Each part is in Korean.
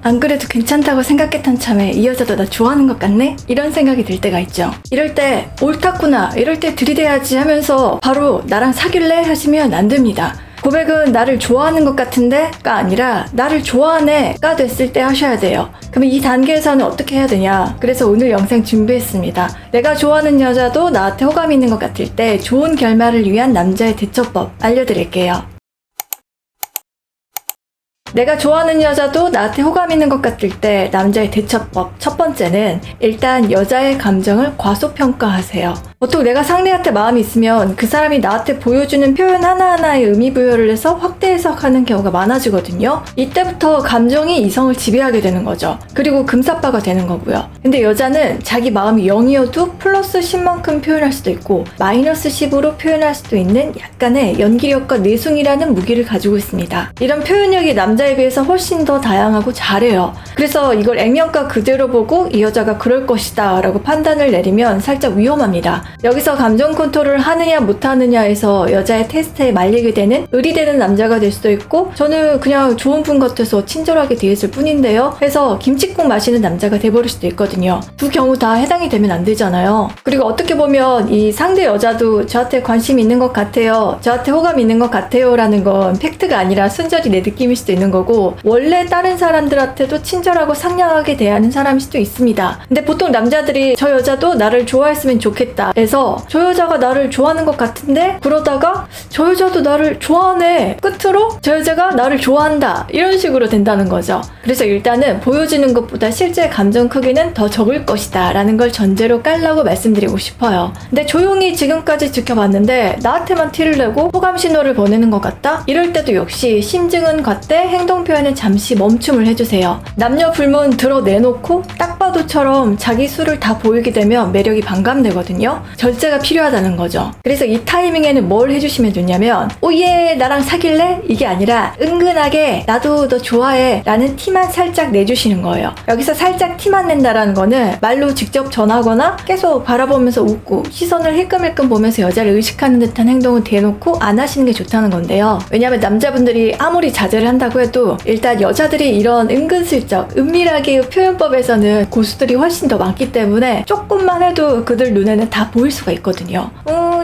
안 그래도 괜찮다고 생각했던 참에 이 여자도 나 좋아하는 것 같네? 이런 생각이 들 때가 있죠. 이럴 때 옳다구나, 이럴 때 들이대야지 하면서 바로 나랑 사귈래? 하시면 안 됩니다. 고백은 나를 좋아하는 것 같은데? 가 아니라 나를 좋아하네? 가 됐을 때 하셔야 돼요. 그럼 이 단계에서는 어떻게 해야 되냐? 그래서 오늘 영상 준비했습니다. 내가 좋아하는 여자도 나한테 호감이 있는 것 같을 때 좋은 결말을 위한 남자의 대처법 알려드릴게요. 내가 좋아하는 여자도 나한테 호감 있는 것 같을 때 남자의 대처법 첫 번째는 일단 여자의 감정을 과소평가하세요. 보통 내가 상대한테 마음이 있으면 그 사람이 나한테 보여주는 표현 하나하나에 의미부여를 해서 확대 해석하는 경우가 많아지거든요. 이때부터 감정이 이성을 지배하게 되는 거죠. 그리고 금사빠가 되는 거고요. 근데 여자는 자기 마음이 0이어도 플러스 10만큼 표현할 수도 있고 마이너스 10으로 표현할 수도 있는 약간의 연기력과 내숭이라는 무기를 가지고 있습니다. 이런 표현력이 남자에 비해서 훨씬 더 다양하고 잘해요. 그래서 이걸 액면가 그대로 보고 이 여자가 그럴 것이다 라고 판단을 내리면 살짝 위험합니다. 여기서 감정 컨트롤을 하느냐 못하느냐에서 여자의 테스트에 말리게 되는 의리되는 남자가 될 수도 있고 저는 그냥 좋은 분 같아서 친절하게 대했을 뿐인데요 해서 김치국 마시는 남자가 돼버릴 수도 있거든요. 두 경우 다 해당이 되면 안 되잖아요. 그리고 어떻게 보면 이 상대 여자도 저한테 관심이 있는 것 같아요, 저한테 호감이 있는 것 같아요 라는 건 팩트가 아니라 순전히 내 느낌일 수도 있는 거고 원래 다른 사람들한테도 친절하고 상냥하게 대하는 사람일 수도 있습니다. 근데 보통 남자들이 저 여자도 나를 좋아했으면 좋겠다 해서 저 여자가 나를 좋아하는 것 같은데 그러다가 저 여자도 나를 좋아하네 끝으로 저 여자가 나를 좋아한다 이런 식으로 된다는 거죠. 그래서 일단은 보여지는 것보다 실제 감정 크기는 더 적을 것이다 라는 걸 전제로 깔라고 말씀드리고 싶어요. 근데 조용히 지금까지 지켜봤는데 나한테만 티를 내고 호감 신호를 보내는 것 같다? 이럴 때도 역시 심증은 갓대 행동 표현은 잠시 멈춤을 해주세요. 남녀 불문 드러내놓고 딱 봐도처럼 자기 수를 다 보이게 되면 매력이 반감되거든요. 절제가 필요하다는 거죠. 그래서 이 타이밍에는 뭘 해주시면 좋냐면 오예 나랑 사귈래? 이게 아니라 은근하게 나도 너 좋아해 라는 티만 살짝 내주시는 거예요. 여기서 살짝 티만 낸다라는 거는 말로 직접 전하거나 계속 바라보면서 웃고 시선을 힐끔힐끔 보면서 여자를 의식하는 듯한 행동을 대놓고 안 하시는 게 좋다는 건데요. 왜냐하면 남자분들이 아무리 자제를 한다고 해도 일단 여자들이 이런 은근슬쩍 은밀하게 표현법에서는 고수들이 훨씬 더 많기 때문에 조금만 해도 그들 눈에는 다 보일 수가 있거든요.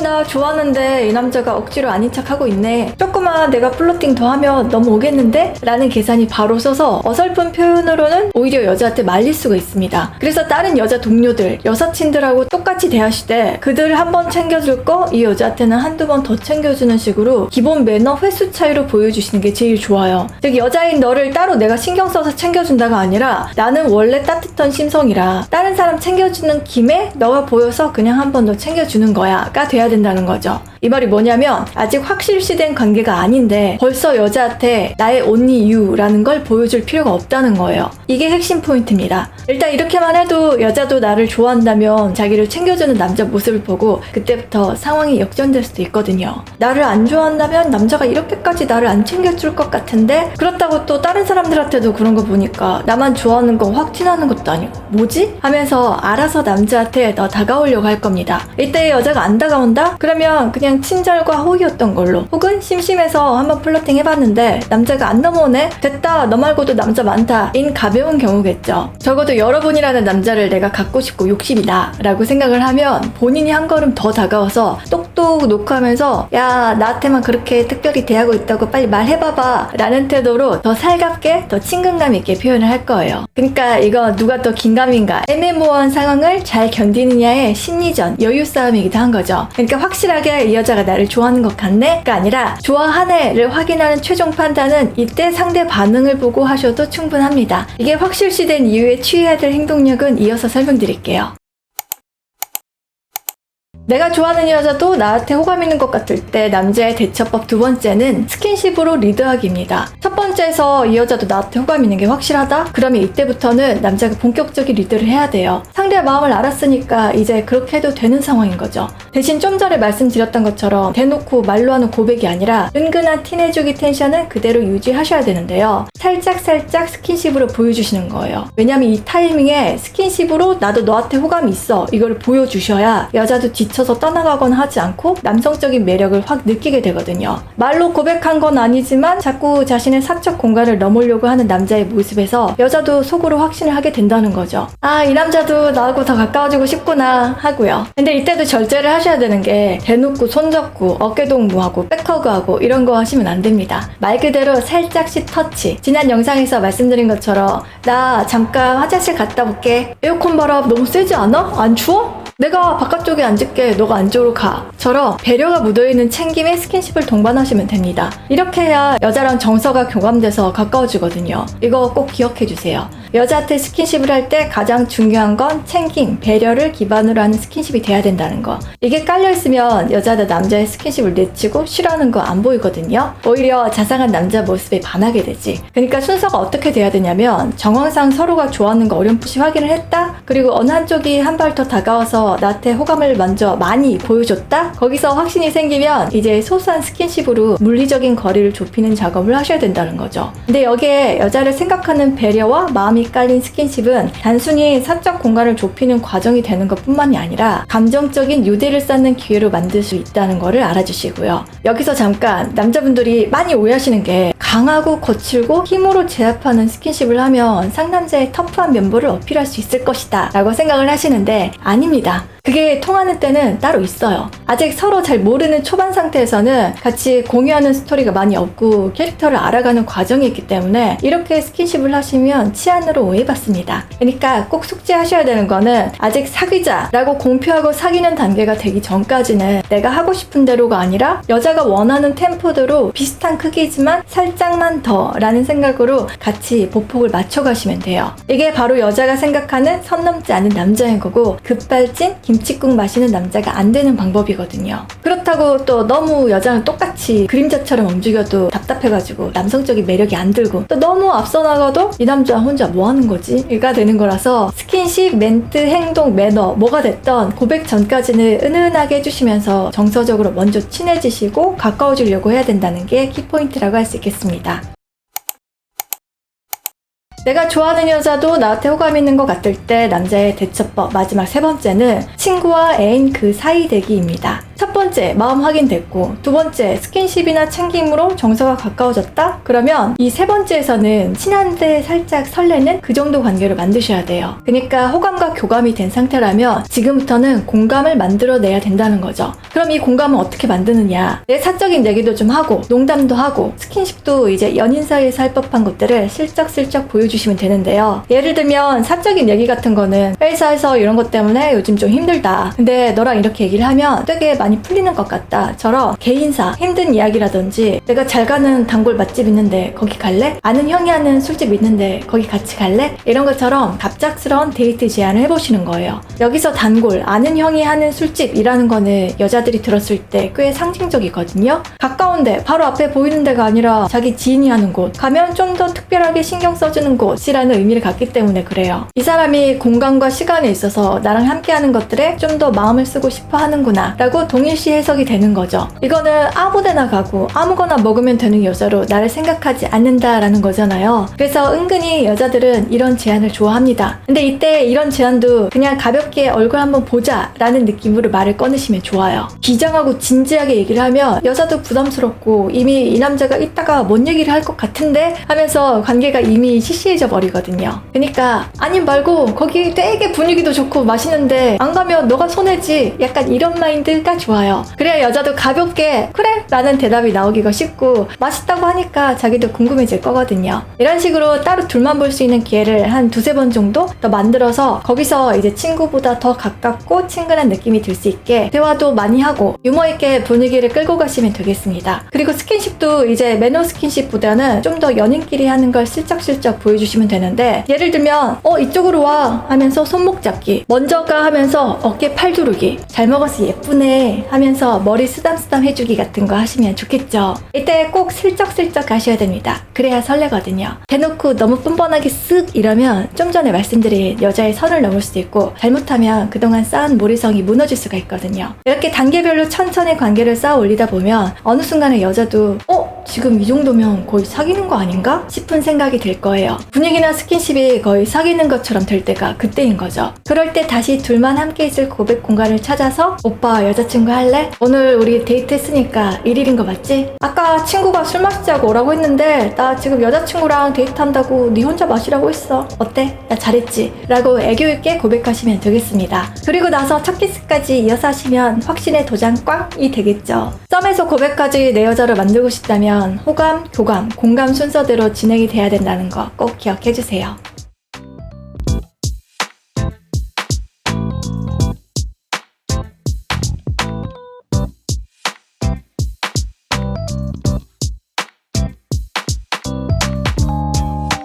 나 좋아하는데 이 남자가 억지로 아닌 척하고 있네. 조금만 내가 플러팅 더 하면 넘어오겠는데? 라는 계산이 바로 서서 어설픈 표현으로는 오히려 여자한테 말릴 수가 있습니다. 그래서 다른 여자 동료들, 여사친들하고 똑같이 대하시되 그들 한 번 챙겨줄 거 이 여자한테는 한두 번 더 챙겨주는 식으로 기본 매너 횟수 차이로 보여주시는 게 제일 좋아요. 즉 여자인 너를 따로 내가 신경 써서 챙겨준다가 아니라 나는 원래 따뜻한 심성이라 다른 사람 챙겨주는 김에 너가 보여서 그냥 한 번 더 챙겨주는 거야 가 돼야 된다는 거죠. 이 말이 뭐냐면 아직 확실시된 관계가 아닌데 벌써 여자한테 나의 only you라는 걸 보여줄 필요가 없다는 거예요. 이게 핵심 포인트입니다. 일단 이렇게만 해도 여자도 나를 좋아한다면 자기를 챙겨주는 남자 모습을 보고 그때부터 상황이 역전될 수도 있거든요. 나를 안 좋아한다면 남자가 이렇게까지 나를 안 챙겨줄 것 같은데 그렇다고 또 다른 사람들한테도 그런 거 보니까 나만 좋아하는 거 확 티나는 것도 아니고 뭐지? 하면서 알아서 남자한테 더 다가오려고 할 겁니다. 이때 여자가 안 다가온다? 그러면 그냥 친절과 호의였던 걸로 혹은 심심해서 한번 플러팅 해봤는데 남자가 안 넘어오네? 됐다 너 말고도 남자 많다 인 가벼운 경우겠죠. 적어도 여러분이라는 남자를 내가 갖고 싶고 욕심이 나 라고 생각을 하면 본인이 한 걸음 더 다가와서 똑똑 녹화하면서 야 나한테만 그렇게 특별히 대하고 있다고 빨리 말해봐봐 라는 태도로 더 살갑게 더 친근감 있게 표현을 할 거예요. 그러니까 이거 누가 더 긴가민가 애매모호한 상황을 잘 견디느냐의 심리전 여유 싸움이기도 한 거죠. 그러니까 확실하게 이 여자가 나를 좋아하는 것 같네? 가 아니라 좋아하네를 확인하는 최종 판단은 이때 상대 반응을 보고 하셔도 충분합니다. 이게 확실시된 이후에 취해야 될 행동력은 이어서 설명드릴게요. 내가 좋아하는 여자도 나한테 호감 있는 것 같을 때 남자의 대처법 두 번째는 스킨십으로 리드하기입니다. 첫 번째에서 이 여자도 나한테 호감 있는 게 확실하다? 그러면 이때부터는 남자가 본격적인 리드를 해야 돼요. 상대의 마음을 알았으니까 이제 그렇게 해도 되는 상황인 거죠. 대신 좀 전에 말씀드렸던 것처럼 대놓고 말로 하는 고백이 아니라 은근한 티내주기 텐션은 그대로 유지하셔야 되는데요. 살짝 스킨십으로 보여주시는 거예요. 왜냐면 이 타이밍에 스킨십으로 나도 너한테 호감이 있어 이걸 보여주셔야 여자도 지쳐서 떠나가거나 하지 않고 남성적인 매력을 확 느끼게 되거든요. 말로 고백한 건 아니지만 자꾸 자신의 사적 공간을 넘으려고 하는 남자의 모습에서 여자도 속으로 확신을 하게 된다는 거죠. 아, 이 남자도 나하고 더 가까워지고 싶구나 하고요. 근데 이때도 절제를 하셔야 되는 게 대놓고 손잡고 어깨동무하고 백허그하고 이런 거 하시면 안 됩니다. 말 그대로 살짝씩 터치. 지난 영상에서 말씀드린 것처럼 나 잠깐 화장실 갔다 올게. 에어컨 바람 너무 세지 않아? 안 추워? 내가 바깥쪽에 앉을게. 너가 안쪽으로 가. 처럼 배려가 묻어있는 챙김에 스킨십을 동반하시면 됩니다. 이렇게 해야 여자랑 정서가 교감돼서 가까워지거든요. 이거 꼭 기억해주세요. 여자한테 스킨십을 할 때 가장 중요한 건 챙김, 배려를 기반으로 하는 스킨십이 돼야 된다는 거. 이게 깔려있으면 여자나 남자의 스킨십을 내치고 싫어하는 거 안 보이거든요. 오히려 자상한 남자 모습에 반하게 되지. 그러니까 순서가 어떻게 돼야 되냐면 정황상 서로가 좋아하는 거 어렴풋이 확인을 했다? 그리고 어느 한쪽이 한 발 더 다가와서 나한테 호감을 먼저 많이 보여줬다? 거기서 확신이 생기면 이제 소소한 스킨십으로 물리적인 거리를 좁히는 작업을 하셔야 된다는 거죠. 근데 여기에 여자를 생각하는 배려와 마음이 깔린 스킨십은 단순히 사적 공간을 좁히는 과정이 되는 것 뿐만이 아니라 감정적인 유대를 쌓는 기회로 만들 수 있다는 거를 알아주시고요. 여기서 잠깐 남자분들이 많이 오해하시는 게 강하고 거칠고 힘으로 제압하는 스킨십을 하면 상남자의 터프한 면모를 어필할 수 있을 것이다 라고 생각을 하시는데 아닙니다. 그게 통하는 때는 따로 있어요. 아직 서로 잘 모르는 초반 상태에서는 같이 공유하는 스토리가 많이 없고 캐릭터를 알아가는 과정이 있기 때문에 이렇게 스킨십을 하시면 치안으로 오해받습니다. 그러니까 꼭 숙지하셔야 되는 거는 아직 사귀자라고 공표하고 사귀는 단계가 되기 전까지는 내가 하고 싶은 대로가 아니라 여자가 원하는 템포대로 비슷한 크기지만 살짝만 더 라는 생각으로 같이 보폭을 맞춰가시면 돼요. 이게 바로 여자가 생각하는 선 넘지 않은 남자인 거고 급발진 김치국 마시는 남자가 안 되는 방법이거든요. 그렇다고 또 너무 여자는 똑같이 그림자처럼 움직여도 답답해가지고 남성적인 매력이 안 들고 또 너무 앞서 나가도 이 남자 혼자 뭐 하는 거지? 이가 되는 거라서 스킨십, 멘트, 행동, 매너 뭐가 됐던 고백 전까지는 은은하게 해주시면서 정서적으로 먼저 친해지시고 가까워지려고 해야 된다는 게 키포인트라고 할 수 있겠습니다. 내가 좋아하는 여자도 나한테 호감 있는 것 같을 때 남자의 대처법 마지막 세 번째는 친구와 애인 그 사이 되기입니다. 첫 번째, 마음 확인됐고 두 번째, 스킨십이나 챙김으로 정서가 가까워졌다? 그러면 이 세 번째에서는 친한데 살짝 설레는 그 정도 관계를 만드셔야 돼요. 그러니까 호감과 교감이 된 상태라면 지금부터는 공감을 만들어내야 된다는 거죠. 그럼 이 공감은 어떻게 만드느냐? 내 사적인 얘기도 좀 하고 농담도 하고 스킨십도 이제 연인 사이에서 할 법한 것들을 슬쩍슬쩍 보여주시면 되는데요. 예를 들면 사적인 얘기 같은 거는 회사에서 이런 것 때문에 요즘 좀 힘들다. 근데 너랑 이렇게 얘기를 하면 되게 많이 풀리는 것 같다 처럼 개인사, 힘든 이야기라든지 내가 잘 가는 단골 맛집 있는데 거기 갈래? 아는 형이 하는 술집 있는데 거기 같이 갈래? 이런 것처럼 갑작스러운 데이트 제안을 해보시는 거예요. 여기서 단골, 아는 형이 하는 술집이라는 거는 여자들이 들었을 때 꽤 상징적이거든요. 가까운데 바로 앞에 보이는 데가 아니라 자기 지인이 하는 곳 가면 좀 더 특별하게 신경 써주는 곳이라는 의미를 갖기 때문에 그래요. 이 사람이 공간과 시간에 있어서 나랑 함께하는 것들에 좀 더 마음을 쓰고 싶어 하는구나 라고 동일시 해석이 되는 거죠. 이거는 아무데나 가고 아무거나 먹으면 되는 여자로 나를 생각하지 않는다라는 거잖아요. 그래서 은근히 여자들은 이런 제안을 좋아합니다. 근데 이때 이런 제안도 그냥 가볍게 얼굴 한번 보자 라는 느낌으로 말을 꺼내시면 좋아요. 기장하고 진지하게 얘기를 하면 여자도 부담스럽고 이미 이 남자가 이따가 뭔 얘기를 할 것 같은데 하면서 관계가 이미 시시해져 버리거든요. 그러니까 아님 말고 거기 되게 분위기도 좋고 맛있는데 안 가면 너가 손해지 약간 이런 마인드가 좋아요. 그래야 여자도 가볍게 그래? 라는 대답이 나오기가 쉽고 맛있다고 하니까 자기도 궁금해질 거거든요. 이런 식으로 따로 둘만 볼 수 있는 기회를 한 두세 번 정도 더 만들어서 거기서 이제 친구보다 더 가깝고 친근한 느낌이 들 수 있게 대화도 많이 하고 유머있게 분위기를 끌고 가시면 되겠습니다. 그리고 스킨십도 이제 매너 스킨십보다는 좀 더 연인끼리 하는 걸 슬쩍슬쩍 보여주시면 되는데 예를 들면 이쪽으로 와 하면서 손목 잡기 먼저 가 하면서 어깨 팔 두르기 잘 먹었어 예쁘네 하면서 머리 쓰담쓰담 해주기 같은 거 하시면 좋겠죠. 이때 꼭 슬쩍슬쩍 가셔야 됩니다. 그래야 설레거든요. 대놓고 너무 뻔뻔하게 쓱 이러면 좀 전에 말씀드린 여자의 선을 넘을 수도 있고 잘못하면 그동안 쌓은 모리성이 무너질 수가 있거든요. 이렇게 단계별로 천천히 관계를 쌓아 올리다 보면 어느 순간에 여자도 지금 이 정도면 거의 사귀는 거 아닌가? 싶은 생각이 들 거예요. 분위기나 스킨십이 거의 사귀는 것처럼 될 때가 그때인 거죠. 그럴 때 다시 둘만 함께 있을 고백 공간을 찾아서 오빠 여자친구 할래? 오늘 우리 데이트 했으니까 1일인 거 맞지? 아까 친구가 술 마시자고 오라고 했는데 나 지금 여자친구랑 데이트한다고 네 혼자 마시라고 했어. 어때? 나 잘했지? 라고 애교 있게 고백하시면 되겠습니다. 그리고 나서 첫 키스까지 이어서 하시면 확신의 도장 꽝이 되겠죠. 썸에서 고백까지 내 여자로 만들고 싶다면 호감, 교감, 공감 순서대로 진행이 돼야 된다는 거 꼭 기억해주세요.